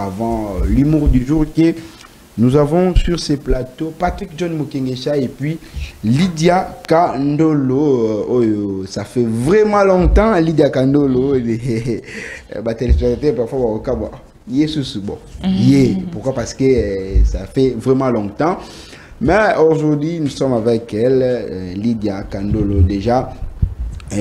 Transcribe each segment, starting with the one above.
avant l'humour du jour qui nous avons sur ces plateaux Patrick John Mukengesha et puis Lydia Kandolo. Ça fait vraiment longtemps, Lydia Kandolo. Téléspectateurs, parfois, bon. Pourquoi? Parce que ça fait vraiment longtemps. Mais aujourd'hui, nous sommes avec elle, Lydia Kandolo, déjà.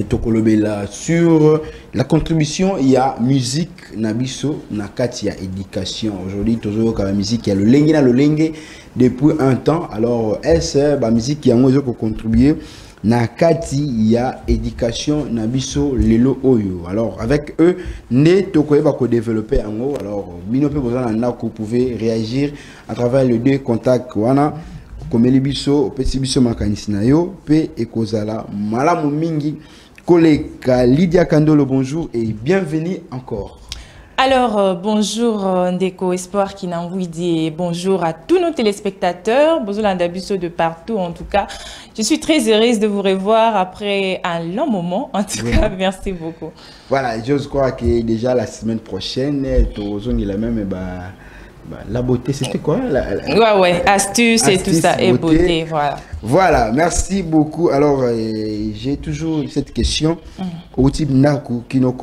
Tokolobela sur la contribution, il y a musique, Nabiso, Nakati, il y a éducation. Aujourd'hui, toujours la musique, il y a le lengue depuis un temps. Alors, est-ce la musique qui a contribué? Nakati, il y a éducation, Nabiso, Lelo Oyo. Alors, avec eux, ne tokoye va développer en haut. Alors, binope vous pouvez réagir à travers les deux contacts. Comme les biso, petit biso makanisinayo, pe ekozala, malamu mingi, collègue Lydia Kandolo, bonjour et bienvenue encore. Alors, bonjour Ndeko Espoir qui n'a dit bonjour à tous nos téléspectateurs, bonjour Landabiso de partout en tout cas. Je suis très heureuse de vous revoir après un long moment, en tout cas, merci beaucoup. Voilà, je crois que déjà la semaine prochaine, il a même... la beauté, c'était quoi? Ouais, astuce et tout ça, et beauté, voilà. Voilà, merci beaucoup. Alors, j'ai toujours cette question. Au type Naku, qui n'a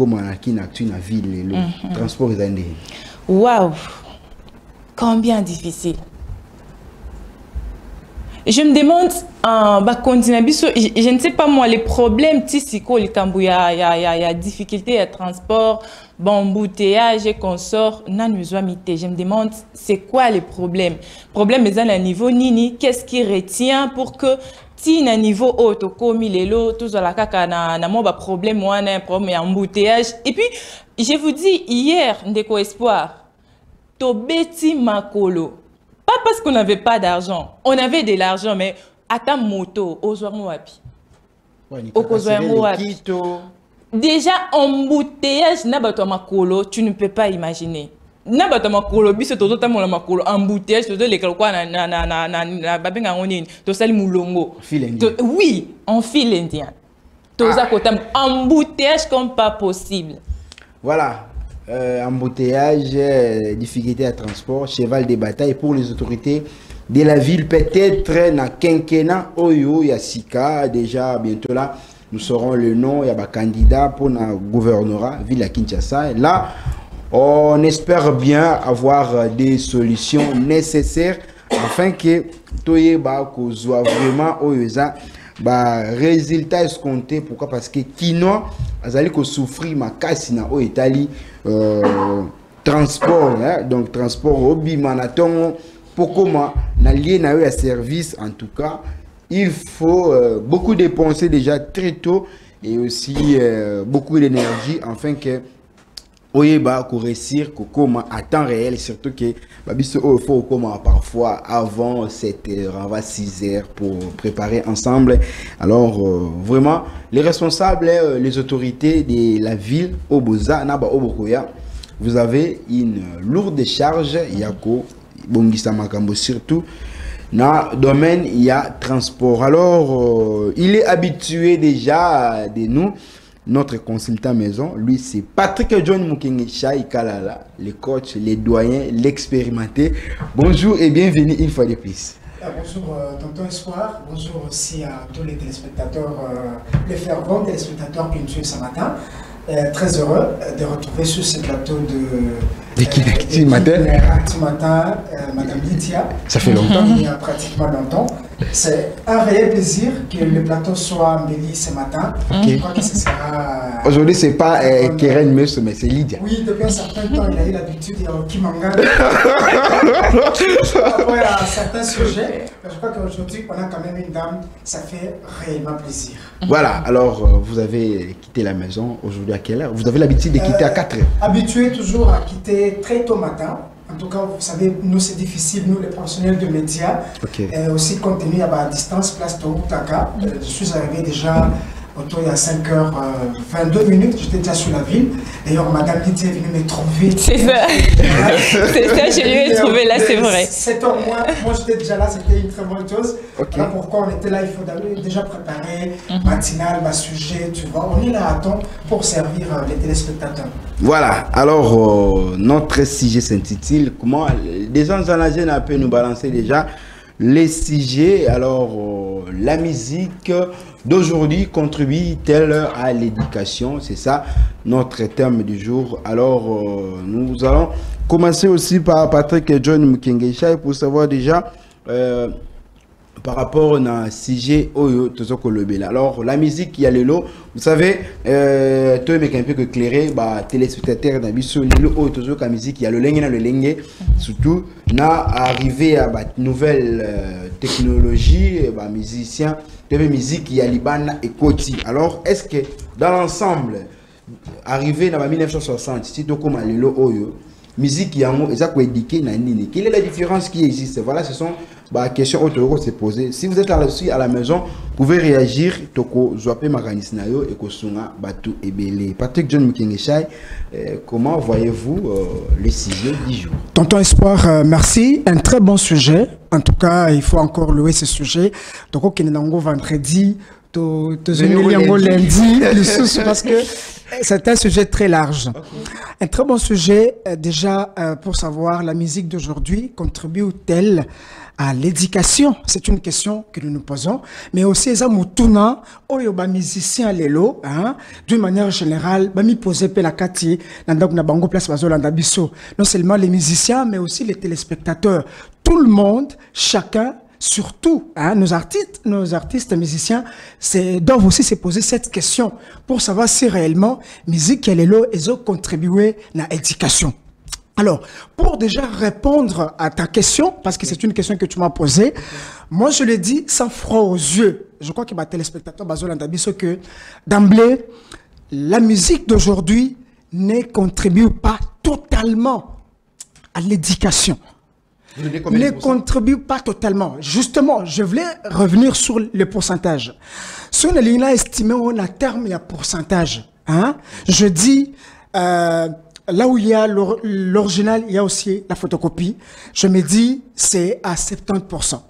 une ville, le transport des années. Waouh! Combien difficile! Je me demande, je ne sais pas moi, les problèmes, il y a difficulté à transport, embouteillage et consorts, je me demande, c'est quoi les problèmes? Problème est à un niveau nini, qu'est-ce qui retient pour que si un niveau haut, comme il est là, tout ça, problème, embouteillage. Et puis, je vous dis, hier, Ndeko Espoir, Tobeti Makolo. Pas parce qu'on n'avait pas d'argent. On avait de l'argent, mais à ta moto, au Wapi. Déjà, embouteillage, tu ne peux pas imaginer. Embouteillage, oui, en fil indien. Embouteillage comme pas possible. Voilà. Embouteillage, difficulté à transport, cheval de bataille pour les autorités de la ville, peut-être na quinquennat Oyo Yasika. Déjà bientôt là, nous saurons le nom, il y a un candidat pour le gouvernorat, ville à Kinshasa. Et là, on espère bien avoir des solutions nécessaires afin que Toyeba soit vraiment Oyoza. Résultat escompté. Pourquoi? Parce que Kino azali ko souffrir ma kasina au Italie transport, donc transport obi manaton pour comment na lié na eu à service. En tout cas, il faut beaucoup dépenser déjà très tôt et aussi beaucoup d'énergie afin que Oyeba ko réussir comment à temps réel, surtout que il faut comment parfois avant 7h, avant 6h pour préparer ensemble. Alors vraiment les responsables, les autorités de la ville Oboza Naba Obokoya, vous avez une lourde charge. Yako Bongisa Makambo surtout dans le domaine il y a transport. Alors il est habitué déjà de nous. Notre consultant maison, lui, c'est Patrick John Mukengesha Ikalala, le coach, les doyens, l'expérimenté. Bonjour et bienvenue une fois de plus. Bonjour, tonton Espoir. Bonjour aussi à tous les téléspectateurs, les fervents téléspectateurs qui nous suivent ce matin. Très heureux de retrouver sur ce plateau de Actu Matin, Madame Lydia. Ça fait longtemps. Il y a pratiquement longtemps. C'est un réel plaisir que le plateau soit embelli ce matin. Je crois que ce sera... Aujourd'hui, ce n'est pas Keren Messo, mais c'est Lydia. Oui, depuis un certain temps, il a eu l'habitude de Kimanga. Après, à certains sujets, je crois qu'aujourd'hui, on a quand même une dame. Ça fait réellement plaisir. Voilà, alors vous avez quitté la maison aujourd'hui à quelle heure? Vous avez l'habitude de quitter à 4 heures? Habitué toujours à quitter très tôt matin. En tout cas, vous savez, nous c'est difficile, nous les professionnels de médias. Aussi compte tenu à la distance, place Toutaka. Je suis arrivé déjà autour il y a 5h22, j'étais déjà sur la ville. D'ailleurs, Madame Lydie est venue me trouver. C'est ça. C'est ça, je lui ai trouvé là, c'est vrai. 7 h moins, moi j'étais déjà là, c'était une très bonne chose. Okay. Voilà pourquoi on était là, il faut déjà préparer matinale, sujet, tu vois. On est là à temps pour servir les téléspectateurs. Voilà, alors notre sujet s'intitule comment des gens en la gêne peuvent nous balancer déjà les sujets. Alors la musique d'aujourd'hui contribue-t-elle à l'éducation? C'est ça notre terme du jour. Alors nous allons commencer aussi par Patrick et John Mukengesha pour savoir déjà par rapport à sujet Oyo Tozokolobela. Alors la musique il y a le lot, vous savez toi mais un peu que clairer bah téléspectateurs dans biso le Oyo Tozoka musique il y a le lengue surtout na arrivé à bah, nouvelle technologie bah musicien de musique il y a Liban et Koti. Alors est-ce que dans l'ensemble arrivé dans 1960 si tu comme le Oyo musique il y a quoi éduquer na nini, quelle est la différence qui existe? Voilà, ce sont bah question auto se poser. Si vous êtes là-dessus à la maison, vous pouvez réagir toko zoapé maganis nayo et kosunga batu ebele. Patrick John Mukengesha, comment voyez-vous les sujets du jour? Tonton Espoir, merci, un très bon sujet. En tout cas, il faut encore louer ce sujet. Donc au Kenango vendredi, lundi, parce que c'est un sujet très large. Okay. Un très bon sujet déjà pour savoir la musique d'aujourd'hui contribue-t-elle à l'éducation? C'est une question que nous nous posons, mais aussi les amutuna oyoba musiciens lelo d'une manière générale ba mi poser pe la kati nandako na bango place bazolanda biso, non seulement les musiciens mais aussi les téléspectateurs, tout le monde, chacun. Surtout, nos artistes musiciens doivent aussi se poser cette question pour savoir si réellement musique et lelo ils ont contribué à l'éducation. Alors, pour déjà répondre à ta question, parce que c'est une question que tu m'as posée, moi je le dis sans froid aux yeux. Je crois que ma téléspectateur Bazolanda Biso que d'emblée, la musique d'aujourd'hui ne contribue pas totalement à l'éducation. Ne contribue pas totalement. Justement, je voulais revenir sur le pourcentage. Sur le ligne estimé, on a terme, il y a pourcentage. Je dis, là où il y a l'original, il y a aussi la photocopie. Je me dis, c'est à 70%.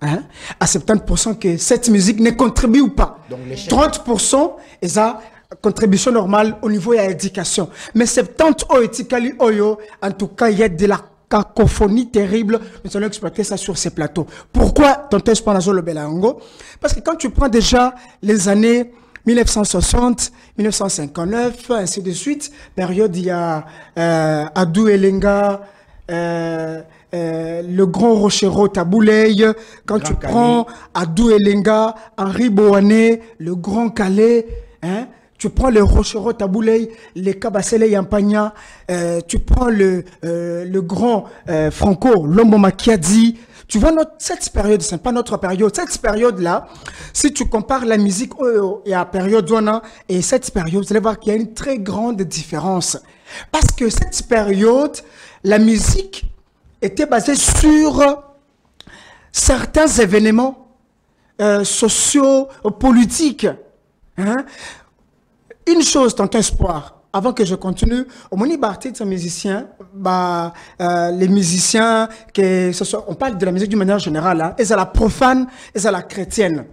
À 70% que cette musique ne contribue pas. Donc, 30%, et ça, contribution normale au niveau de l'éducation. Mais 70%, en tout cas, il y a de la cacophonie terrible, nous allons exploiter ça sur ces plateaux. Pourquoi tonton Espoir le Belango? Parce que quand tu prends déjà les années 1960, 1959, ainsi de suite, période il y a Adou Elenga, le grand Rochero Tabouley, quand tu prends Adou Elenga, Henri Boané, le grand Calais, tu prends le Rochero Tabouley, les Kabasele Yampagna, tu prends le grand Franco Lombo Makiadi. Tu vois, cette période, c'est pas notre période. Cette période-là, si tu compares la musique et la période Zona et cette période, vous allez voir qu'il y a une très grande différence. Parce que cette période, la musique était basée sur certains événements sociaux, politiques. Une chose, tonton Espoir, avant que je continue, au moment où musiciens, les musiciens, on parle de la musique d'une manière générale, ils sont la profane, ils sont la chrétienne.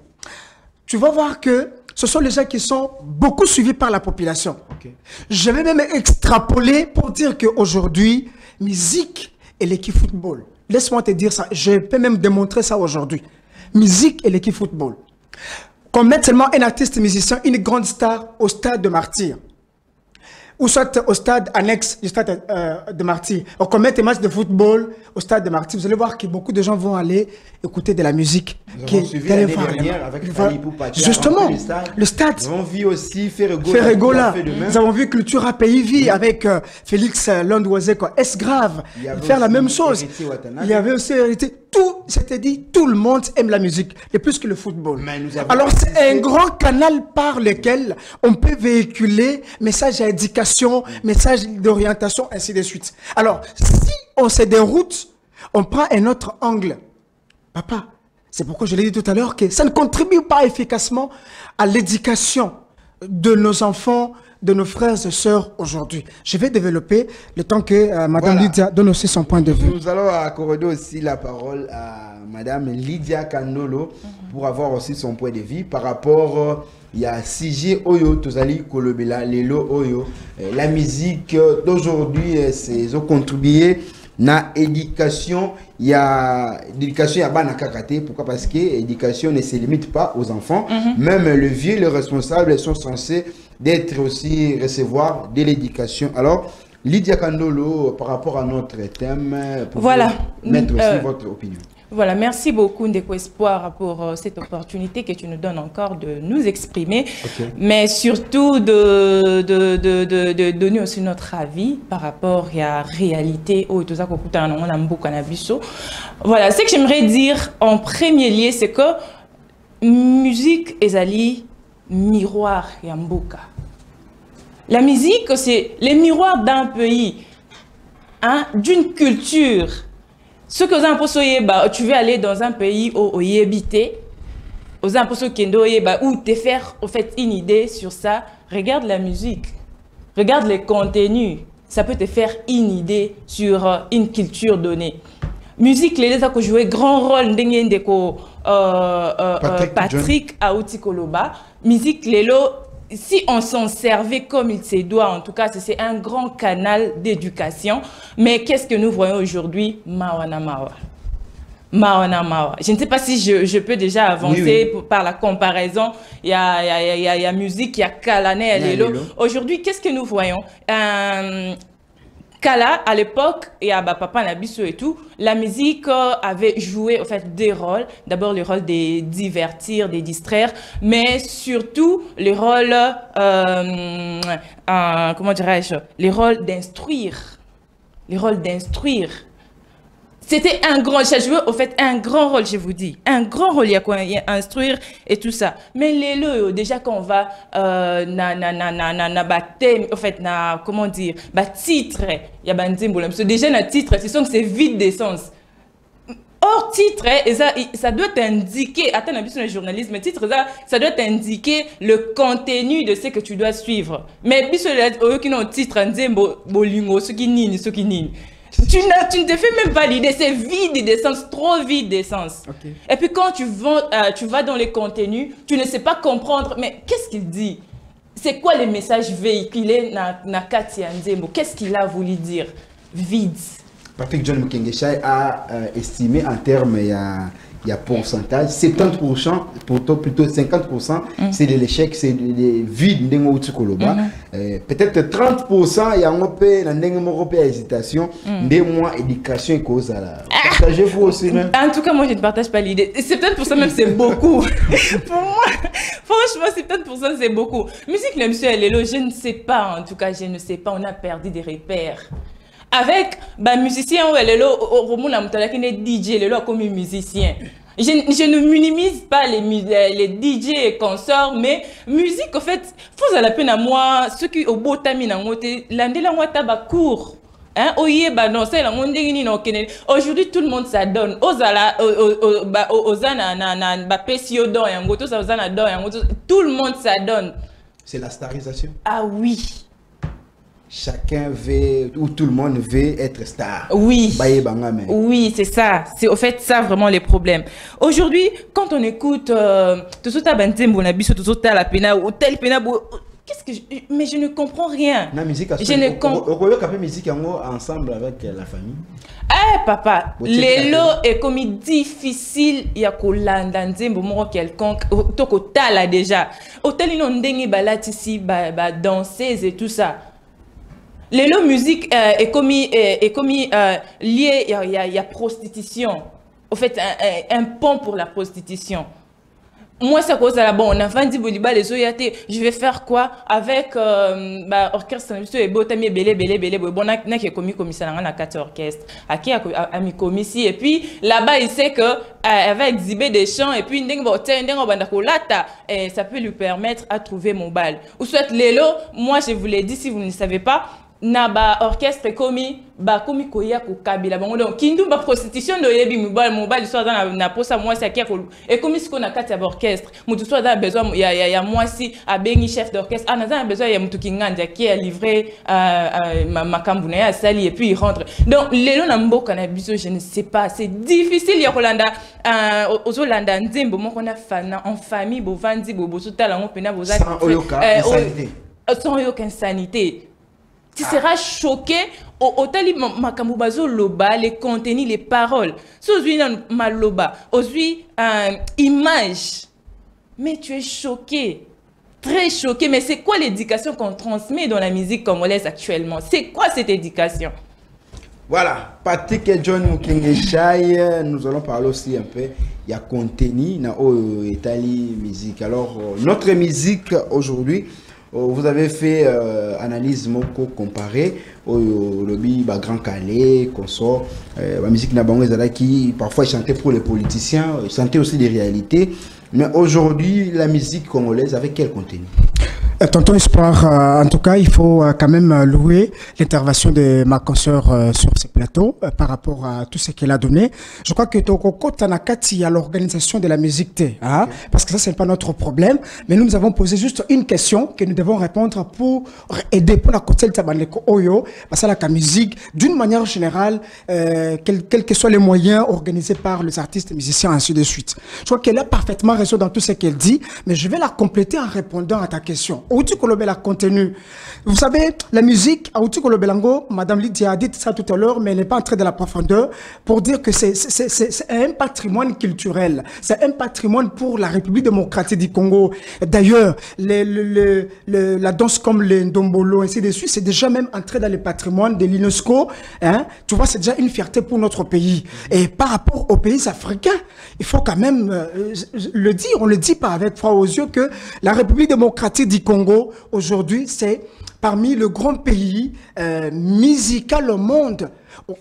Tu vas voir que ce sont les gens qui sont beaucoup suivis par la population. Okay. Je vais même extrapoler pour dire qu'aujourd'hui, musique et l'équipe football. Laisse-moi te dire ça, je peux même démontrer ça aujourd'hui. Musique et l'équipe football. Qu'on mette seulement un artiste musicien, une grande star au stade de Martyr. Ou soit au stade annexe du stade de Martyr. Ou qu'on mette un match de football au stade de Martyr. Vous allez voir que beaucoup de gens vont aller écouter de la musique. Nous avons suivi l'année dernière avec Fali Poupa. Justement, le stade. Nous avons vu aussi Ferrego là. Nous avons vu Culture API Vie avec Félix Landouazé. Est-ce grave? Faire la même chose. Il y avait aussi tout, c'était dit, tout le monde aime la musique, et plus que le football. Alors c'est un grand canal par lequel on peut véhiculer message d'éducation, message d'orientation, ainsi de suite. Alors, si on se déroute, on prend un autre angle. Papa, C'est pourquoi je l'ai dit tout à l'heure que ça ne contribue pas efficacement à l'éducation de nos enfants, de nos frères et sœurs aujourd'hui. Je vais développer le temps que Madame Lydia donne aussi son point de vue. Nous allons accorder aussi la parole à Madame Lydia Kandolo pour avoir aussi son point de vue par rapport il y a CG Oyo, Tozali Kolobela, Lelo Oyo. La musique d'aujourd'hui, c'est contribué na éducation. Il y a l'éducation, il y a bana kakate. Pourquoi? Parce que l'éducation ne se limite pas aux enfants. Même le vieux, les responsables sont censés d'être aussi recevoir de l'éducation. Alors, Lydia Kandolo, par rapport à notre thème, pour mettre aussi votre opinion. Voilà, merci beaucoup Ndeko Espoir pour cette opportunité que tu nous donnes encore de nous exprimer, mais surtout de donner aussi notre avis par rapport à la réalité. Voilà, ce que j'aimerais dire en premier lieu, c'est que musique est miroir Yamboka. La musique, c'est les miroirs d'un pays, hein, d'une culture. Ce que vous avez tu veux aller dans un pays où y habiter, où te faire en fait une idée sur ça, regarde la musique, regarde les contenus, ça peut te faire une idée sur une culture donnée. Musique, les gens qui jouent grand rôle Patrick Aouti Koloba. Musique, les si on s'en servait comme il se doit, en tout cas, c'est un grand canal d'éducation. Mais qu'est-ce que nous voyons aujourd'hui? Mawana Mawa. Mawana Mawa. Je ne sais pas si je peux déjà avancer par la comparaison. Il y a musique, il y a Kalané, Aujourd'hui, qu'est-ce que nous voyons? Kala, à l'époque, et à Papa Nabiso et tout, la musique avait joué en fait des rôles. D'abord le rôle de divertir, de distraire, mais surtout le rôle, comment dirais-je, le rôle d'instruire. Le rôle d'instruire. C'était un grand, ça jouait au fait un grand rôle, je vous dis. Un grand rôle, il y a quoi, il y a instruire et tout ça. Mais les déjà quand on va, thème, en fait, comment dire, titre, il y a déjà un titre, ce sont que c'est vide d'essence. Hors titre, ça doit indiquer, attends, on a vu sur le journalisme, mais titre, ça doit indiquer le contenu de ce que tu dois suivre. Mais, puis, qui ont titre, ce qui nini, ce qui nini. Tu ne te fais même pas l'idée, c'est vide d'essence, trop vide d'essence. Et puis quand tu vas dans les contenus, tu ne sais pas comprendre, mais qu'est-ce qu'il dit? C'est quoi les messages véhiculés dans Katia Nzembo? Qu'est-ce qu'il a voulu dire? Vide. Patrick John Mukengesha a estimé en termes, il y a pourcentage, 70%, plutôt 50%, c'est de l'échec, c'est de vide. Peut-être 30%, il y a un hésitation, mais moi, éducation et cause à la. Partagez-vous aussi, même. En tout cas, moi, je ne partage pas l'idée. 70% même, c'est beaucoup. Pour moi, franchement, 70% c'est beaucoup. Musique, le monsieur, elle est là, je ne sais pas, en tout cas, je ne sais pas, on a perdu des repères. Avec musicien, elle est là, au qui est DJ, elle est là comme musicien. Je ne minimise pas les DJ et consorts, mais musique, en fait, faut à la peine à moi, ceux qui au beau tamis na ngote, l'andela moi tabac court. Hein, oye, non, c'est la monde aujourd'hui, tout le monde s'adonne. Tout le monde s'adonne. C'est la starisation. Ah oui. Chacun veut, ou tout le monde veut être star. Oui. Oui, c'est ça. C'est au fait ça vraiment les problèmes. Aujourd'hui, quand on écoute qu'est-ce que mais je ne comprends rien. La musique, je ne comprends musique ensemble avec la famille. Eh papa, l'élo est comme difficile il y a kolanda nzembo moko quelconque toko tala déjà. Hôtel inondenge balati ici danseuse et tout ça. L'élo musique est comme lié il y a prostitution. Au fait un pont pour la prostitution. Moi, ça cause la bon, on a vendu Boliba les Oyate. Je vais faire quoi avec orchestre et botami belé bon n'a qui commis commissaire dans la 4 orchestre. À qui a mis commissi et puis là-bas il sait que elle va exhiber des chants et puis ça peut lui permettre à trouver mon bal. Ou soit l'élo, moi je vous l'ai dit si vous ne savez pas. na ba orchestre komi koya ko kabila bango donc kindu ba prostitution do yebi mobile so na posa moi ça kia ko et comme ce qu'on a quatre orchestre mutu so da besoin ya moi si a bengi chef d'orchestre a besoin ya mutu kinganja qui a livré makambu na ya sali et puis il rentre donc lelo na mboka na biso je ne sais pas c'est difficile ya kolanda ozolanda nzembo moko na fana en famille bo vandi bo sutala ngo pena bo za sans aucune sanité. Tu seras choqué au tali makambu bazo loba les contenus les paroles. Sozui nan maloba, ozui image. Mais tu es choqué. Très choqué, mais c'est quoi l'éducation qu'on transmet dans la musique congolaise actuellement? C'est quoi cette éducation? Voilà, Patrick et John Mukengeshai, nous allons parler aussi un peu, il y a contenu dans Italie musique. Alors, notre musique aujourd'hui, vous avez fait analyse moko comparé au lobby Grand Calais, consort, la musique Nabangwe qui parfois chantait pour les politiciens, chantait aussi des réalités. Mais aujourd'hui, la musique congolaise avec quel contenu? Tonton Espoir, en tout cas, il faut quand même louer l'intervention de ma consoeur sur ce plateau par rapport à tout ce qu'elle a donné. Je crois que Tokoko Tanakati à l'organisation de la musique, hein, parce que ça, c'est pas notre problème. Mais nous avons posé juste une question que nous devons répondre pour aider pour la côté de Oyo, parce que la musique, d'une manière générale, quels que soient les moyens organisés par les artistes, les musiciens, ainsi de suite. Je crois qu'elle a parfaitement raison dans tout ce qu'elle dit, mais je vais la compléter en répondant à ta question. Outi Kolobela contenu. Vous savez, la musique, à Outi Kolobelango, Madame Lydia a dit ça tout à l'heure, mais elle n'est pas entrée dans la profondeur pour dire que c'est un patrimoine culturel. C'est un patrimoine pour la République démocratique du Congo. D'ailleurs, la danse comme le Ndombolo, ainsi de suite, c'est déjà même entré dans le patrimoine de l'UNESCO. Hein? Tu vois, c'est déjà une fierté pour notre pays. Et par rapport aux pays africains, il faut quand même le dire, on le dit pas avec froid aux yeux, que la République démocratique du Congo, aujourd'hui, c'est parmi les grands pays musicaux au monde.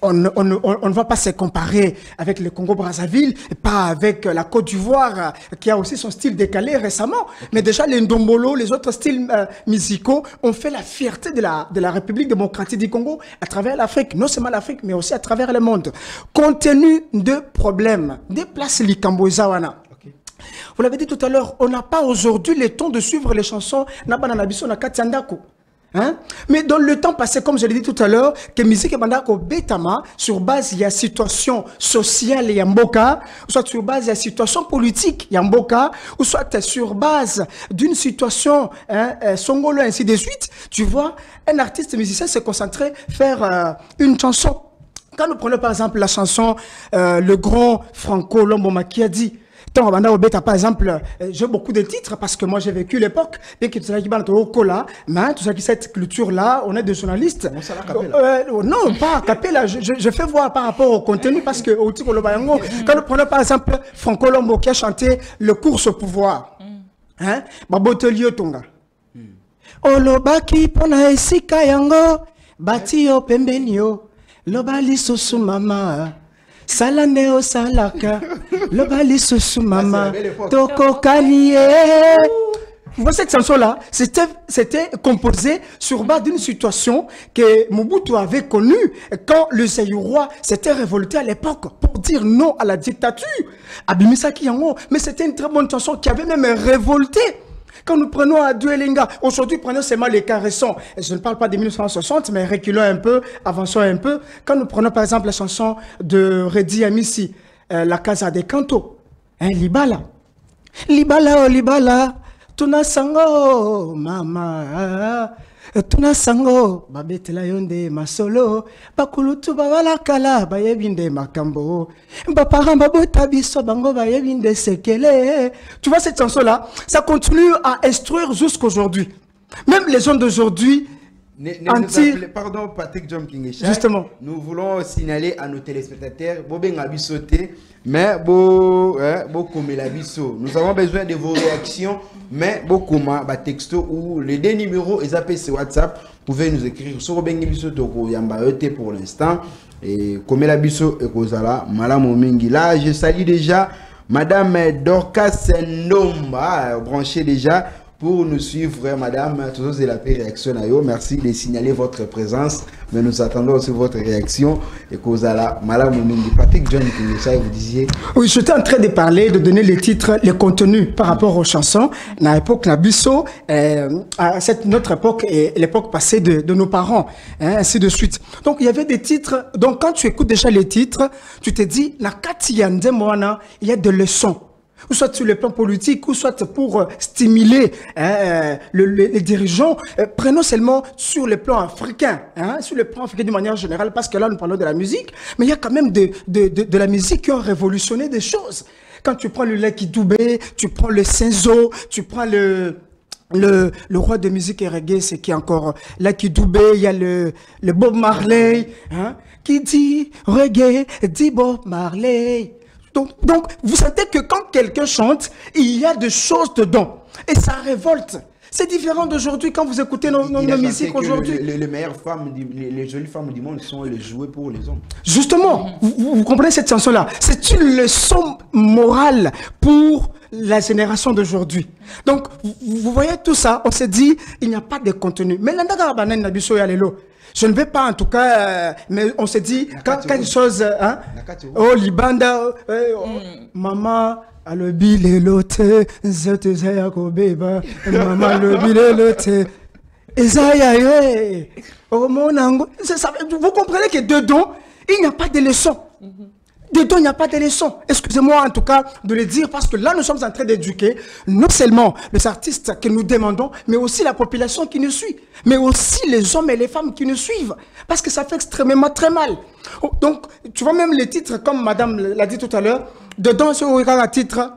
On ne va pas se comparer avec le Congo-Brazzaville, pas avec la Côte d'Ivoire, qui a aussi son style décalé récemment. Mais déjà, les Ndombolo, les autres styles musicaux ont fait la fierté de la République démocratique du Congo à travers l'Afrique. Non seulement l'Afrique, mais aussi à travers le monde. Compte tenu de problèmes, des places Likambo-Zawana. Vous l'avez dit tout à l'heure, on n'a pas aujourd'hui le temps de suivre les chansons Nabana Nabiso na Katiandako. Hein? Mais dans le temps passé, comme je l'ai dit tout à l'heure, que musique et bandako betama sur base il y a situation sociale yamboka, ou soit sur base il y a situation politique yamboka, ou soit sur base d'une situation songolo ainsi de suite. Tu vois, un artiste musicien se concentrer faire une chanson. Quand nous prenons par exemple la chanson le grand Franco Lomboma qui a dit par exemple, j'ai beaucoup de titres parce que moi j'ai vécu l'époque, bien que tout ça qui parle au cola, mais tout ça qui cette culture-là, on est des journalistes. Non, pas capella, je fais voir par rapport au contenu parce que au titre quand nous prenons par exemple Franco Lombo qui a chanté Le course au pouvoir, hein, Babotelio Tonga. Olobaki pona esika yango, bati yo pembeni yo, lobali susu mama. Salaneo salaka, le bali sous mama, toko kanie. Vous voyez cette chanson-là, c'était composé sur base d'une situation que Mobutu avait connue quand le Zaïrois s'était révolté à l'époque pour dire non à la dictature. Abimisaki Yango, mais c'était une très bonne chanson qui avait même révolté. Quand nous prenons à Duelinga, aujourd'hui prenons seulement les cas récents. Je ne parle pas de 1960, mais reculons un peu, avançons un peu. Quand nous prenons par exemple la chanson de Redi Amissi, La Casa de Canto, hein, Libala. Libala, oh Libala, tuna sango, mama. Tuna sango, babetela yonde masolo, bakulutu babala kala, bayebinde makambo, baparamba botabiso bango bayebinde sekele. Tu vois cette chanson-là, ça continue à instruire jusqu'aujourd'hui. Même les gens d'aujourd'hui, pardon Patrick John Kingesha. Justement. Nous voulons signaler à nos téléspectateurs, Bobenga bisoté, mais bo comme la biso. Nous avons besoin de vos réactions, mais beaucoup ma texto ou les deux numéros et appels sur WhatsApp, vous pouvez nous écrire sur Bobenga bisoto ko yamba ete pour l'instant et comme la biso et kozala malamu mingi. Là, je salue déjà Madame Dorcas Ndomba branchée déjà pour nous suivre, madame. Toujours de la réaction à yo. Merci de signaler votre présence. Mais nous attendons aussi votre réaction. Et que vous allez, madame Patrick John, vous disiez. Oui, j'étais en train de parler, de donner les titres, les contenus par rapport aux chansons. À l'époque, Nabiso, à notre époque et l'époque passée de nos parents, hein, ainsi de suite. Donc, il y avait des titres. Donc, quand tu écoutes déjà les titres, tu te dis, la Katiande Moana, il y a des leçons. Ou soit sur le plan politique, ou soit pour stimuler les dirigeants. Prenons seulement sur le plan africain, hein, sur le plan africain de manière générale, parce que là, nous parlons de la musique, mais il y a quand même de la musique qui a révolutionné des choses. Quand tu prends le Lucky Dube, tu prends le Senzo, tu prends le roi de musique et reggae, c'est qui encore Lucky Dube, il y a le Bob Marley, hein, qui dit reggae, dit Bob Marley. Donc, vous sentez que quand quelqu'un chante, il y a des choses dedans. Et ça révolte. C'est différent d'aujourd'hui quand vous écoutez nos musiques aujourd'hui. Les meilleures femmes, les jolies femmes du monde sont les jouées pour les hommes. Justement, vous comprenez cette chanson-là. C'est une leçon morale pour la génération d'aujourd'hui. Donc, vous voyez tout ça, on s'est dit, il n'y a pas de contenu. Mais je ne vais pas, en tout cas, mais on s'est dit, quand quelque chose, hein, oh, Libanda, maman, alobi le lote, zete zaya kobeba, maman lobi le lote, ezaya ye, oh mon ango, vous comprenez que dedans, il n'y a pas de leçon. Dedans, il n'y a pas de leçon. Excusez-moi en tout cas de le dire parce que là, nous sommes en train d'éduquer non seulement les artistes que nous demandons, mais aussi la population qui nous suit, mais aussi les hommes et les femmes qui nous suivent. Parce que ça fait extrêmement très mal. Donc, tu vois même les titres, comme madame l'a dit tout à l'heure, dedans, sur un titre...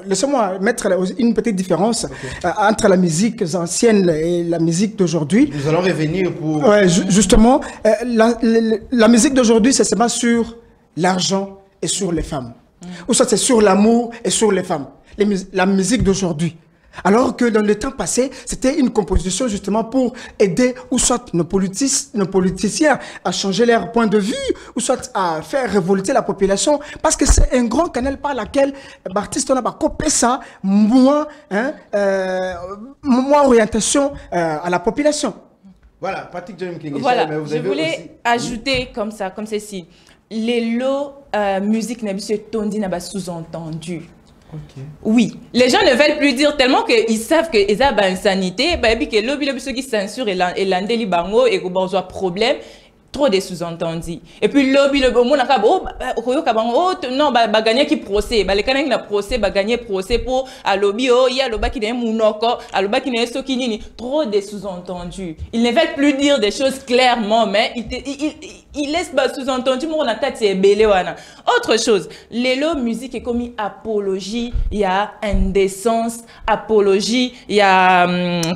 Laissez-moi mettre une petite différence entre la musique ancienne et la musique d'aujourd'hui. Nous allons revenir pour... Ouais, justement, la musique d'aujourd'hui, c'est seulement sur l'argent et sur les femmes. Ou soit c'est sur l'amour et sur les femmes. La musique d'aujourd'hui. Alors que dans le temps passé, c'était une composition justement pour aider ou soit nos politiciens à changer leur point de vue ou soit à faire révolter la population parce que c'est un grand canal par lequel l'artiste n'a pas coupé ça, moins orientation à la population. Voilà, Patrick John King. Voilà, mais vous je avez voulais aussi... ajouter comme ça, comme ceci. Les lots musique n'a pas sous-entendu. Okay. Oui, les gens ne veulent plus dire tellement qu'ils savent que ils ont une sanité, bah et puis que l'objet qui censure et l'andeli bango et que bon problème. Trop de sous-entendus. Et puis le monde a non gagner qui procès, les canons qui procès gagner procès pour à lobby il y a le bas qui est mounoko, à le bas qui est sokinini, trop de sous-entendus. Ils ne veulent plus dire des choses clairement, mais ils laissent sous-entendu mon attaque c'est belé wana. Autre chose, l'élo musique est comme apologie, il y a indécence, apologie, il y a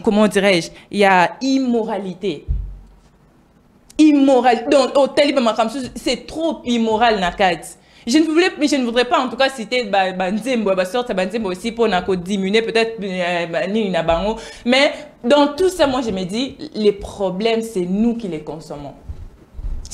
comment dirais-je, il y a immoralité. Immoral. Donc, c'est trop immoral, Nakat. Je ne voudrais pas en tout cas citer Nzembo aussi pour diminuer peut-être mais dans tout ça, moi je me dis, les problèmes, c'est nous qui les consommons.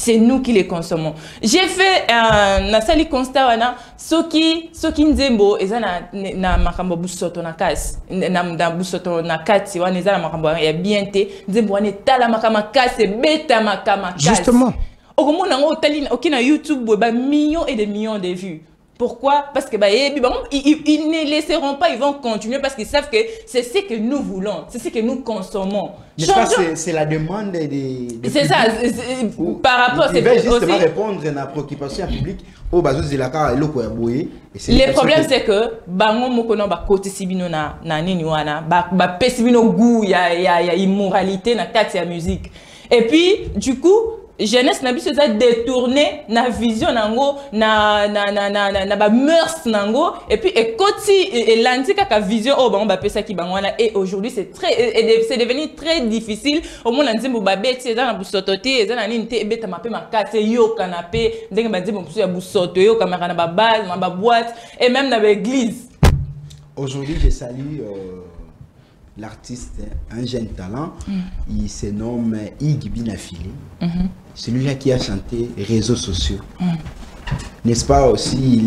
C'est nous qui les consommons. J'ai fait un sali constat wana soki nzembo eza na makambo busoto na kasi na busoto na kati wana eza na makambo ya bien te nzembo wana tala makama kasi beta makama kasi. Justement. Okomona ngo tali okina YouTube ba millions et des millions de vues. Pourquoi? Parce que ils ne laisseront pas, ils vont continuer parce qu'ils savent que c'est ce que nous voulons, c'est ce que nous consommons. C'est la demande des c'est ça, par rapport à ces justement répondre à la préoccupation publique au basis de la car le problème c'est que bango mokono ba côté sibino na nini wana ba pesibino goût ya immoralité na kati ya musique. Et puis du coup jeunesse n'a biso ça détourné na vision nango na ba mœurs nango et puis et koti et l'antika ka vision oh ba pesa ki bangwana et aujourd'hui c'est devenu très difficile au monde nzimbo ba beti za na busototi za na nini te beta mape makate yo canapé ndenge ba nzimbo ya busoto yo kamera na ba base na ba boîte et même dans l'église. Aujourd'hui je salue l'artiste, un jeune talent, il se nomme Iggy Binafile. Celui-là qui a chanté Réseaux sociaux. n'est-ce pas aussi,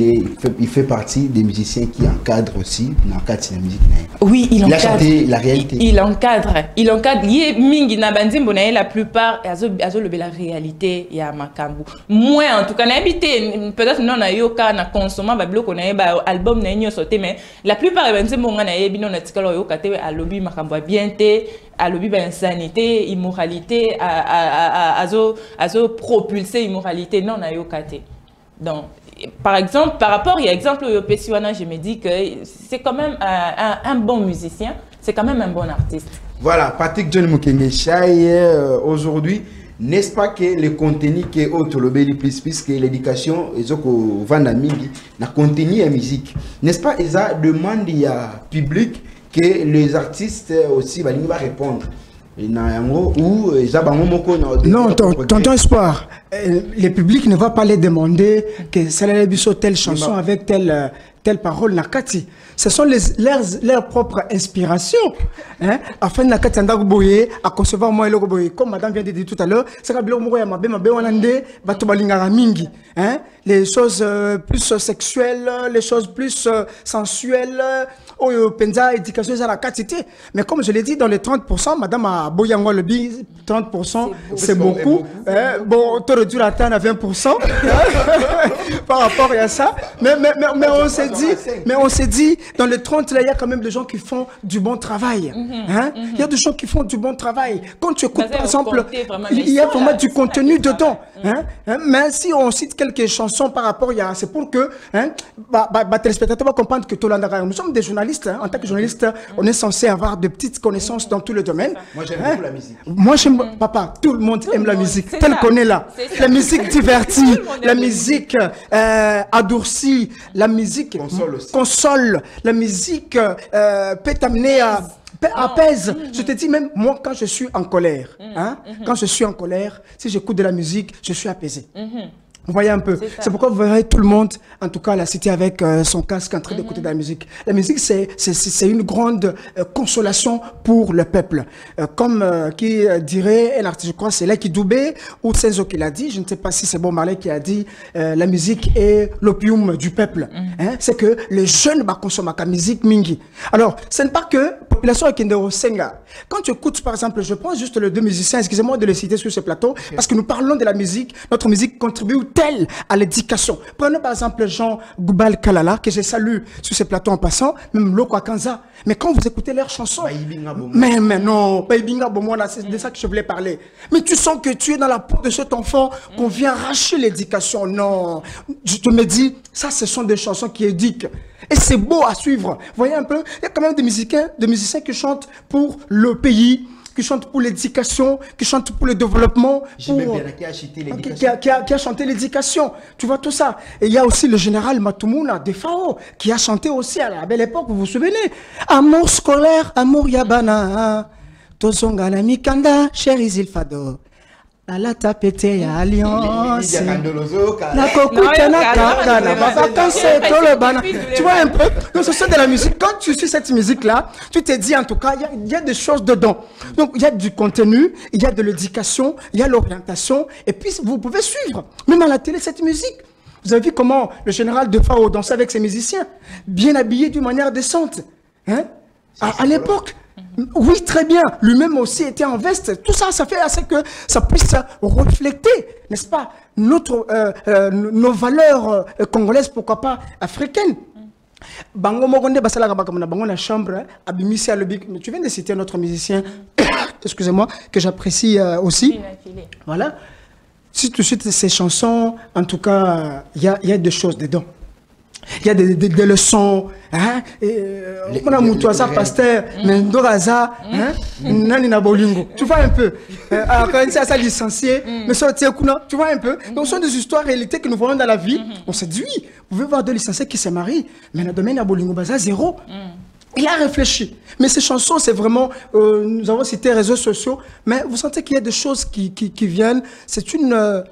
il fait partie des musiciens qui encadrent aussi dans le cadre de la musique. Oui, il encadre. Il a chanté la réalité. Il encadre. Il encadre. Mingi na banzimbo na la plupart azo leber la réalité ya makambu. Moi en tout cas na habité peut-être non na yoka na consommer ba bloko na ba album na nyo sauté mais la plupart ya banzimbo nga na yebi non na tikalo yoka te alobi makambu bien te alobi ba insanité, immoralité azo propulser immoralité non na yoka te. Donc, par exemple, par rapport à l'exemple au Pesiwana, je me dis que c'est quand même un bon musicien, c'est quand même un bon artiste. Voilà, Patrick John Mukenge Chai, aujourd'hui, n'est-ce pas que le contenu qui est autre, le Beli plus que l'éducation, ils ont vendu na contenu la musique. N'est-ce pas, ils ont demandé à public que les artistes aussi vont répondre. Non, tonton Espoir, le public ne va pas les demander que c'est telle chanson avec telle parole nakati. Ce sont leurs propres inspirations. Hein? Afin nakati andagoboye à concevoir moi comme madame vient de dire tout à l'heure, c'est que mingi. Hein? Les choses plus sexuelles, les choses plus sensuelles, éducation, mais comme je l'ai dit, dans les 30%, madame a Boyango le dit, 30%, c'est beaucoup. Bon, tu réduis la taille à 20% par rapport à ça. Mais on s'est dit, dans les 30, là, il y a quand même des gens qui font du bon travail. Hein? Il y a des gens qui font du bon travail. Quand tu écoutes, par exemple, il y a vraiment du contenu dedans. Hein? Mais si on cite quelques chansons par rapport à... C'est pour que téléspectateurs vont comprendre que nous sommes des journalistes. Hein? En tant que journaliste, on est censé avoir de petites connaissances dans tous les domaines. Moi, j'aime beaucoup la musique. Moi, j'aime... Papa, tout le monde aime la musique. Telle qu'on est là. La musique divertie, la musique adoucie, la musique console, la musique peut t'amener à... apaise. Je te dis même, moi, quand je suis en colère, hein, quand je suis en colère, si j'écoute de la musique, je suis apaisé. Vous voyez un peu. C'est pourquoi vous verrez tout le monde, en tout cas la cité avec son casque en train d'écouter de la musique. La musique, c'est une grande consolation pour le peuple. Comme qui dirait un artiste, je crois, c'est Lucky Dubé ou Senzo qui l'a dit, je ne sais pas si c'est Bob Marley qui a dit, la musique est l'opium du peuple. Hein? C'est que les jeunes consomment la musique mingi. Alors, ce n'est pas que population est Kindero Senga. Quand tu écoutes, par exemple, je prends juste les deux musiciens, excusez-moi de les citer sur ce plateau, parce que nous parlons de la musique, notre musique contribue telle à l'éducation. Prenons par exemple Jean Goubal Kalala, que je salue sur ce plateau en passant, même Loko Akanza. Mais quand vous écoutez leurs chansons, mais non, c'est de ça que je voulais parler. Mais tu sens que tu es dans la peau de cet enfant, qu'on vient arracher l'éducation. Non, je te me dis, ça ce sont des chansons qui éduquent. Et c'est beau à suivre. Vous voyez un peu, il y a quand même des musiciens qui chantent pour le pays, qui chante pour l'éducation, qui chante pour le développement, qui a chanté l'éducation. Tu vois tout ça. Et il y a aussi le général Matumuna de FAO, qui a chanté aussi à la belle époque, vous vous souvenez. Amour scolaire, amour yabana, Tozongana Mikanda, chéri Zilfado. La tapete ya alliance. La cocoute na kagana. Tu vois un peu. Donc ce sont de la musique. Quand tu suis cette musique-là, tu te dis en tout cas, il y a des choses dedans. Donc il y a du contenu, il y a de l'éducation, il y a l'orientation. Et puis vous pouvez suivre, même à la télé, cette musique. Vous avez vu comment le général de FAO dansait avec ses musiciens, bien habillé d'une manière décente. Hein? À l'époque. Oui, très bien. Lui-même aussi était en veste. Tout ça, ça fait assez que ça puisse refléter, n'est-ce pas, nos valeurs congolaises, pourquoi pas africaines. Bango Mogonde Basala Bango la chambre, Abimisi Alobik. Tu viens de citer notre musicien, excusez-moi, que j'apprécie aussi. Voilà. Si tu cites ces chansons, en tout cas, il y a des choses dedans. Il y a des leçons, hein, pasteur, Mendoraza, Nani na bolingo. Tu vois un peu, quand c'est ça licencié, mais ça tu vois un peu. Donc ce sont des histoires réalités que nous voyons dans la vie. On s'est dit oui, vous pouvez voir deux licenciés qui se marient, mais le domaine à bolingo baza zéro. Il a réfléchi. Mais ces chansons, c'est vraiment, nous avons cité réseaux sociaux, mais vous sentez qu'il y a des choses qui viennent. C'est une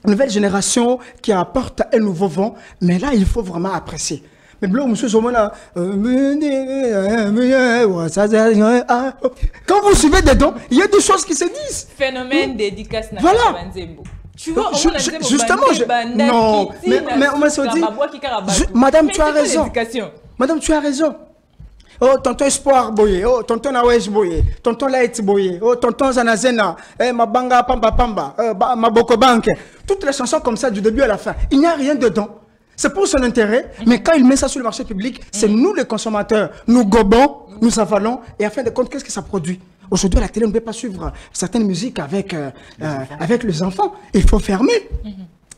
nouvelle génération qui apporte un nouveau vent, mais là, il faut vraiment apprécier. Mais quand vous suivez dedans, il y a des choses qui se disent. Phénomène d'éducation. Voilà. Tu vois, justement, non, mais on m'a dit, madame, tu as raison. Madame, tu as raison. Oh, tonton Espoir Boye, oh, tonton Nawesh Boye, tonton Laït Boye, oh, tonton Zanazena, Mabanga Pamba Pamba, Maboko Bank. Toutes les chansons comme ça du début à la fin. Il n'y a rien dedans. C'est pour son intérêt, mais quand il met ça sur le marché public, c'est nous les consommateurs. Nous gobons, nous avalons, et à fin de compte, qu'est-ce que ça produit? Aujourd'hui, à la télé, on ne peut pas suivre certaines musiques avec les enfants. Il faut fermer.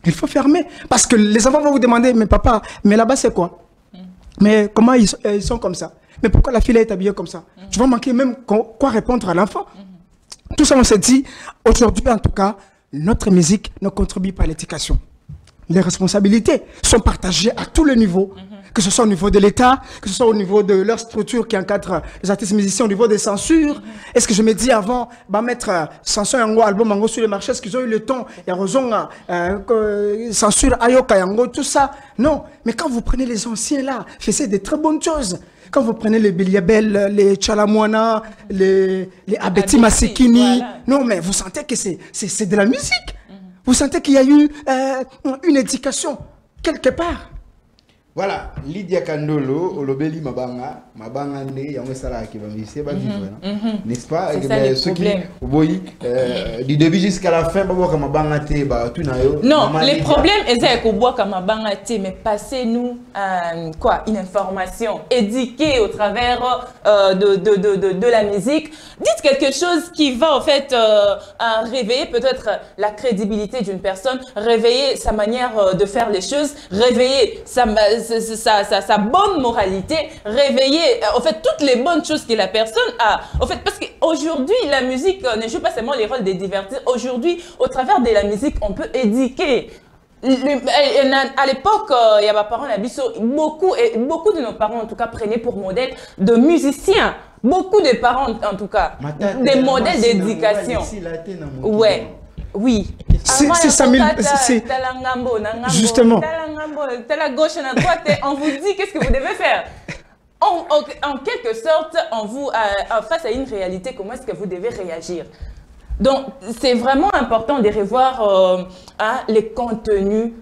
Il faut fermer. Parce que les enfants vont vous demander, mais papa, mais là-bas, c'est quoi? Mais comment ils sont comme ça? Mais pourquoi la fille est habillée comme ça? Tu vas manquer même quoi répondre à l'enfant. Tout ça, on s'est dit, aujourd'hui, en tout cas, notre musique ne contribue pas à l'éducation. Les responsabilités sont partagées à tous les niveaux, que ce soit au niveau de l'État, que ce soit au niveau de leur structure qui encadre les artistes musiciens, au niveau des censures. Est-ce que je me dis avant, mettre censure yango album yango sur le marché, est-ce qu'ils ont eu le temps, il y a raison, censure ayoka yango, tout ça? Non, mais quand vous prenez les anciens là, faisaient des très bonnes choses. Quand vous prenez les Biliabel, les Chalamwana, les Abeti Masikini, voilà. Non, mais vous sentez que c'est de la musique. Vous sentez qu'il y a eu une éducation quelque part. Voilà, Lydia Kandolo, Olobeli Mabanga, Mabanga Nde, Yango Sala qui va vivre, n'est-ce pas? Ceux qui, du début jusqu'à la fin, Mabanga Te, tout nayo. Non, les problèmes, c'est qu'on boit comme Mabanga Te, mais passez-nous une information éduquée au travers de la musique. Dites quelque chose qui va en fait réveiller peut-être la crédibilité d'une personne, réveiller sa manière de faire les choses, réveiller sa bonne moralité, réveiller en fait toutes les bonnes choses que la personne a. En fait, parce qu'aujourd'hui, la musique ne joue pas seulement les rôles des divertisseurs. Aujourd'hui, au travers de la musique, on peut éduquer. À l'époque, il y a parents beaucoup de nos parents en tout cas prenaient pour modèle de musiciens. Beaucoup de parents en tout cas, des modèles d'éducation. Ouais. Oui. C'est ça, justement. T'as la gauche et la droite, on vous dit qu'est-ce que vous devez faire. En quelque sorte, face à une réalité, comment est-ce que vous devez réagir? Donc, c'est vraiment important de revoir les contenus.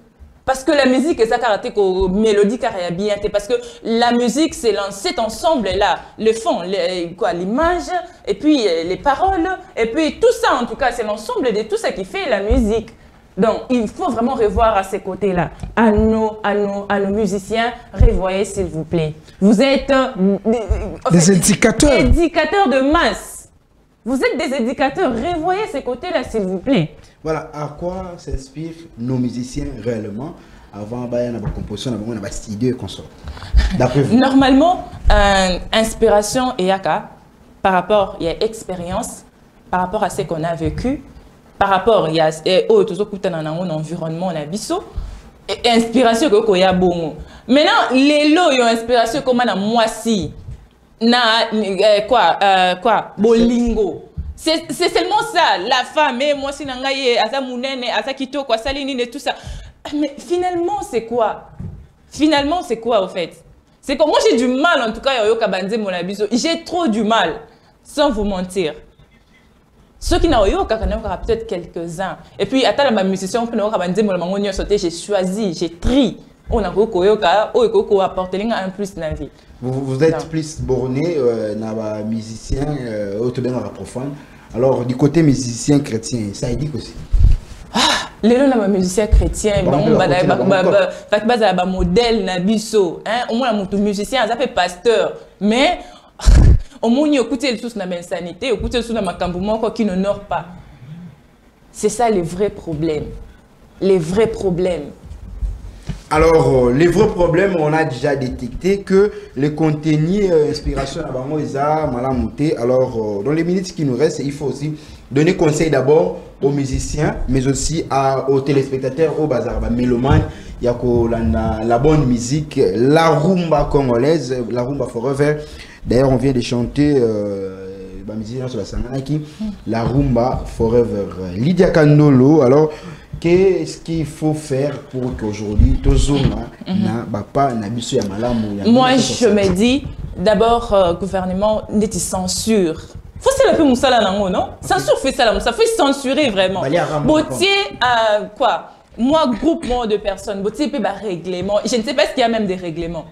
Parce que la musique, c'est ça karaté ko mélodie carré bien, parce que la musique, c'est cet ensemble-là, le fond, l'image, et puis les paroles, et puis tout ça, en tout cas, c'est l'ensemble de tout ça qui fait la musique. Donc, il faut vraiment revoir à ces côtés-là. À nos musiciens, revoyez s'il vous plaît. Vous êtes des éducateurs. Éducateurs de masse. Vous êtes des éducateurs, revoyez ces côtés-là s'il vous plaît. Voilà, à quoi s'inspirent nos musiciens réellement avant la composition, la studio et consort? D'après vous? Normalement, inspiration et yaka, par rapport, il y a expérience, par rapport à ce qu'on a vécu, par rapport, il y a un environnement, on a biso, et inspiration que y a bon. Maintenant, les lots, ils ont inspiration comme moi si, bolingo. C'est seulement ça, la femme, moi si nangaye, asa mounene, asa kito, quoi, salinine et tout ça. Mais finalement, c'est quoi? Finalement, c'est quoi au fait? C'est que moi j'ai du mal, en tout cas, j'ai trop du mal, sans vous mentir. Ceux qui n'ont peut-être quelques-uns. Et puis, à la musicien, j'ai choisi, j'ai tri. On a apporté un plus dans la vie. Vous êtes plus borné dans les musiciens profane. Alors, du côté musicien chrétien, ça dit aussi. Les gens musiciens chrétiens, modèle na biso, au moins les musiciens, ça fait pasteur, mais au moins ils écoutent les choses dans la insanité, écoutent les choses dans ma qui n'honore pas. C'est ça les vrais problèmes, les vrais problèmes. Alors, les vrais problèmes, on a déjà détecté que les contenus inspiration à Bango Isa, Malamouté. Alors, dans les minutes qui nous restent, il faut aussi donner conseil d'abord aux musiciens, mais aussi aux téléspectateurs, aux bazar, mélomanes. Il y a la bonne musique, la rumba congolaise, la rumba forever. D'ailleurs, on vient de chanter sur la rumba forever. Lydia Kandolo, alors. Qu'est-ce qu'il faut faire pour qu'aujourd'hui, moi, je me dis, d'abord, gouvernement, n'est censure. Faut se le faire moussala nango, non? Censure fait ça, ça fait censurer vraiment. Botier, quoi? Moi, groupement de personnes, botier peut règlement. Je ne sais pas s'il y a même des règlements.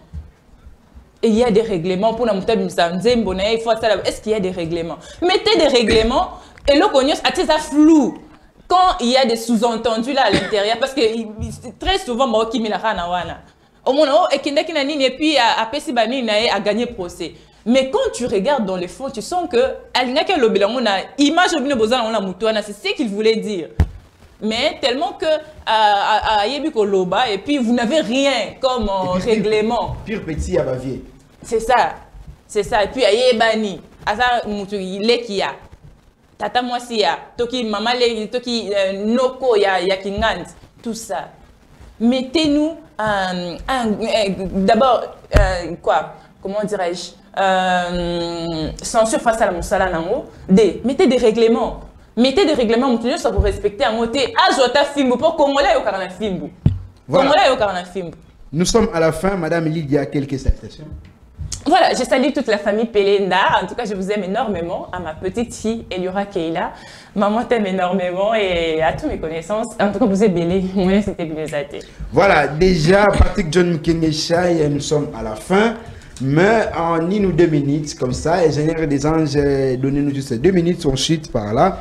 Et il y a des règlements pour la moutarde, est-ce qu'il y a des règlements? Mettez des règlements et le cognos a ça flou. Quand il y a des sous-entendus là à l'intérieur, parce que très souvent, moi, qui me la rana. Au moment où et puis a gagné procès. Mais quand tu regardes dans les fonds, tu sens que image c'est ce qu'il voulait dire. Mais tellement que et puis vous n'avez rien comme règlement. Pire petit à Bavier. C'est ça. C'est ça. Et puis Ayebani, Asa il est qui a. Tata moi si ya, toki maman le toki noko ya kingant, tout ça. Mettez-nous d'abord quoi, comment dirais-je, censure face à la moussala nango. Mettez des règlements. Mettez des règlements, ça vous respecter en moté. Ajota fimbo pour Congolais au Karana fimbo. Congolais au Karana fimbo. Nous sommes à la fin, Madame Lydia, quelques salutations. Voilà, je salue toute la famille Pelenda. En tout cas, je vous aime énormément. À ma petite fille, Eliora Keila. Maman t'aime énormément et à toutes mes connaissances. En tout cas, vous êtes belle. Moi, c'était Bilezate. Voilà, déjà, Patrick John Mukengesha, nous sommes à la fin. Mais en 1 ou 2 minutes, comme ça, et génère des anges, donnez-nous juste 2 minutes, on chute par là.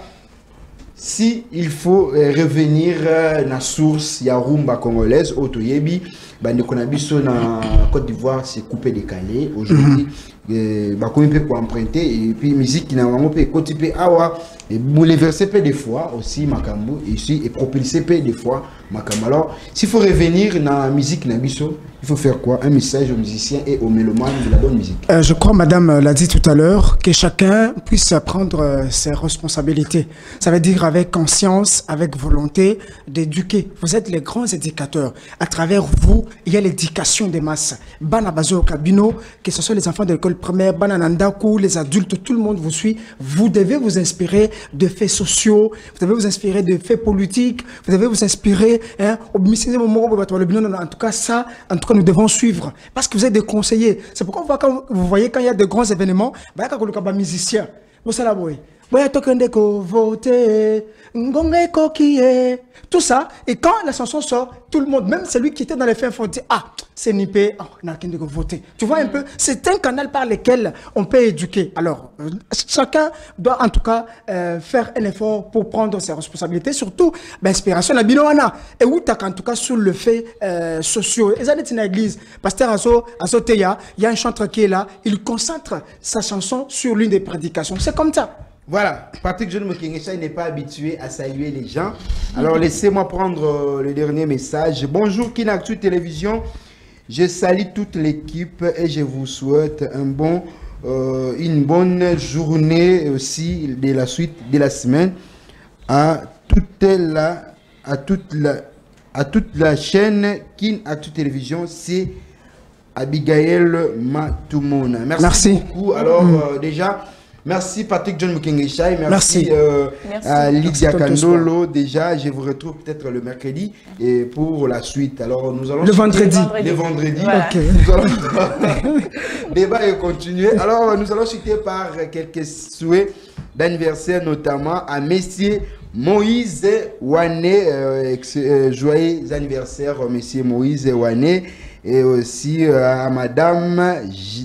Si il faut revenir à la source, il y a rumba congolaise, Otoyebi, bande konabiso na Côte d'Ivoire, c'est coupé décalé. Aujourd'hui, on peut emprunter et puis musique qui n'a pas côté awa et bouleverser peu des fois aussi makambo ici et propulser peu des fois makambo. Alors, s'il faut revenir dans la musique nabiso, il faut faire quoi? Un message aux musiciens et aux mélomanes de la bonne musique. Je crois, madame l'a dit tout à l'heure, que chacun puisse prendre ses responsabilités. Ça veut dire avec conscience, avec volonté d'éduquer. Vous êtes les grands éducateurs. À travers vous, il y a l'éducation des masses. Banabazo Kabino, que ce soit les enfants de l'école primaire, Bananandaku, les adultes, tout le monde vous suit. Vous devez vous inspirer de faits sociaux, vous devez vous inspirer de faits politiques, vous devez vous inspirer, hein, en tout cas ça, en tout cas nous devons suivre, parce que vous êtes des conseillers. C'est pourquoi quand vous voyez quand il y a de grands événements, musiciens, tout ça, et quand la chanson sort, tout le monde, même celui qui était dans les faits, faut dire, ah, c'est nippé, oh, on n'a qu'à voter. Tu vois un peu, c'est un canal par lequel on peut éduquer. Alors, chacun doit en tout cas faire un effort pour prendre ses responsabilités, surtout l'inspiration. La binoana, et où t'as en tout cas sur le fait sociaux. Et ça, c'est une église. Pasteur Asoteya, il y a un chanteur qui est là, il concentre sa chanson sur l'une des prédications. C'est comme ça. Voilà, Patrick John Mukengesha n'est pas habitué à saluer les gens. Alors laissez-moi prendre le dernier message. Bonjour Kinactu Télévision, je salue toute l'équipe et je vous souhaite une bonne journée aussi de la suite de la semaine à toute la chaîne Kinactu Télévision. C'est Abigail Matumona. Merci beaucoup. Alors déjà. Merci Patrick John Mukengesha et merci, à Lydia Kandolo. Déjà, je vous retrouve peut-être le mercredi et pour la suite. Alors, nous allons... Le vendredi. Voilà. Ok. Le débat est continué. Alors, nous allons citer par quelques souhaits d'anniversaire, notamment à Messier Moïse Wane. Joyeux anniversaire, Messier Moïse Wane. Et aussi à Madame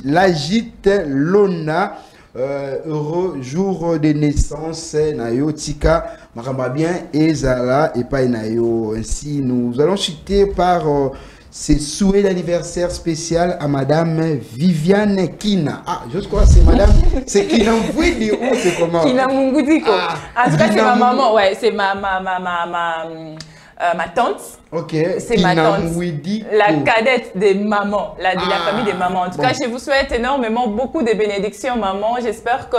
Lagite Lona. Heureux jour de naissance Nayo Tika Maramba bien et Zala et pas Nayo. Ainsi nous allons chuter par ces souhaits d'anniversaire spécial à Madame Viviane Kina. Ah, je crois que c'est Madame, c'est Kina Mouidi ou c'est comment? Kina Mungudiko. En tout cas, c'est ma maman, ouais, c'est ma tante. Ok. C'est ma tante. La cadette des mamans, de la famille des mamans. En tout cas, je vous souhaite énormément beaucoup de bénédictions, maman. J'espère que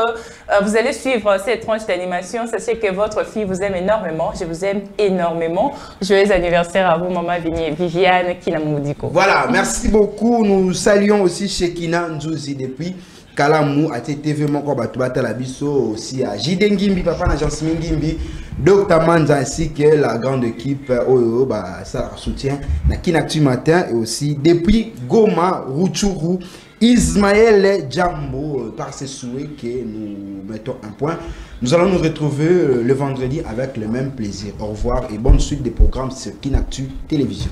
vous allez suivre cette tranche d'animation. Sachez que votre fille vous aime énormément. Je vous aime énormément. Joyeux anniversaire à vous, maman Viviane Kina Moudiko. Voilà, merci beaucoup. Nous saluons aussi Shekina Nzouzi depuis Kalamou, à TV Moko Batubata Labiso, aussi à Jidengimbi, Papa Nagence Mingimbi, Dr Manza ainsi que la grande équipe Oyo, ça soutient, na Kinactu Matin et aussi depuis Goma, Rutshuru, Ismaël Djambo, par ses souhaits que nous mettons un point. Nous allons nous retrouver le vendredi avec le même plaisir. Au revoir et bonne suite des programmes sur Kinactu Télévision.